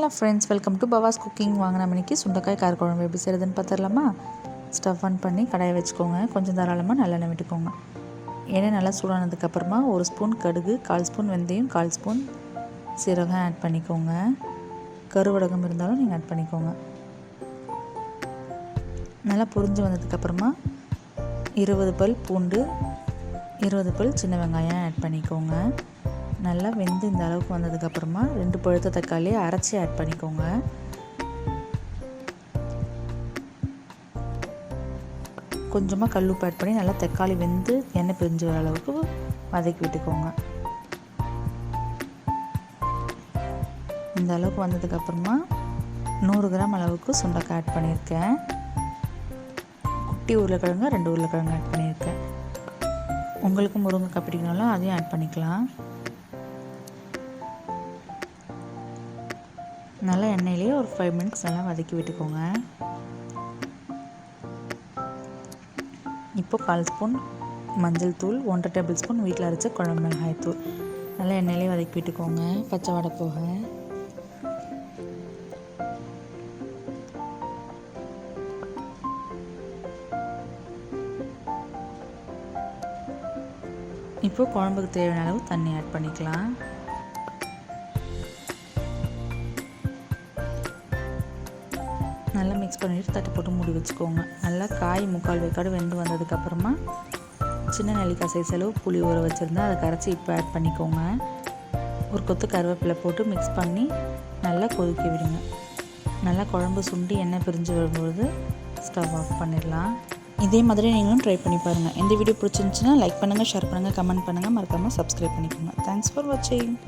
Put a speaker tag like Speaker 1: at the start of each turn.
Speaker 1: Hello friends, welcome to Bava's cooking. வாங்க நம்ம இன்றைக்கி சுண்டைக்காய் காரக்குழம்பு எப்படி செய்கிறதுன்னு பார்த்துடலாமா? ஸ்டவ் ஆன் பண்ணி கடாயை வச்சுக்கோங்க. கொஞ்சம் தாராளமாக நல்லெண்ணெய் விட்டுக்கோங்க. எண்ணெய் நல்லா சூடானதுக்கப்புறமா 1 ஸ்பூன் கடுகு, 1/4 ஸ்பூன் வெந்தயம், 1/4 ஸ்பூன் சீரகம் ஆட் பண்ணிக்கோங்க. கருவடகம் இருந்தாலும் நீங்கள் ஆட் பண்ணிக்கோங்க. நல்லா பொரிஞ்சு வந்ததுக்கப்புறமா 20 பல் பூண்டு, 20 பல் சின்ன வெங்காயம் ஆட் பண்ணிக்கோங்க. நல்லா வெந்து இந்த அளவுக்கு வந்ததுக்கப்புறமா 2 பழுத்த தக்காளி அரைச்சி ஆட் பண்ணிக்கோங்க. கொஞ்சமாக கல்லுப்பு ஆட் பண்ணி நல்லா தக்காளி வெந்து எண்ணெய் பிரிஞ்சு வர அளவுக்கு வதக்கி விட்டுக்கோங்க. இந்த அளவுக்கு வந்ததுக்கப்புறமா 100 கிராம் அளவுக்கு சுண்டைக்காய் ஆட் பண்ணியிருக்கேன். குட்டி உருளைக்கிழங்கு 2 உருளைக்கிழங்கு ஆட் பண்ணியிருக்கேன். உங்களுக்கு முருங்கைக்காய் பிடிக்கனாலும் அதையும் ஆட் பண்ணிக்கலாம். நல்லா எண்ணெயிலேயே ஒரு 5 மினிட்ஸ் நல்லா வதக்கி விட்டுக்கோங்க. இப்போ 1/4 ஸ்பூன் மஞ்சள் தூள், 1 டேபிள் ஸ்பூன் வீட்டில் அரைச்ச குழம்பு மிளகாய் தூள் நல்லா எண்ணெயிலே வதக்கி விட்டுக்கோங்க, பச்சை வாடை போக. இப்போ குழம்புக்கு தேவையான அளவு தண்ணி ஆட் பண்ணிக்கலாம். நல்லா மிக்ஸ் பண்ணிவிட்டு தட்டை போட்டு மூடி வச்சுக்கோங்க. நல்லா காய் 3/4 வேக்காடு வெந்து வந்ததுக்கப்புறமா சின்ன நெல்லிக்காய் சைஸ் அளவு புளி ஊற வச்சுருந்தா அதை கரைச்சி இப்போ ஆட் பண்ணிக்கோங்க. ஒரு கொத்து கருவேப்பிலை போட்டு மிக்ஸ் பண்ணி நல்லா கொதிக்க விடுங்க. நல்லா குழம்பு சுண்டி எண்ணெய் பிரிஞ்சு வரும்பொழுது ஸ்டவ் ஆஃப் பண்ணிடலாம். இதே மாதிரி நீங்களும் ட்ரை பண்ணி பாருங்கள். இந்த வீடியோ பிடிச்சிருந்துச்சுன்னா லைக் பண்ணுங்கள், ஷேர் பண்ணுங்கள், கமெண்ட் பண்ணுங்கள், மறக்காமல் சப்ஸ்கிரைப் பண்ணிக்கோங்க. தேங்க்ஸ் ஃபார் வாட்சிங்.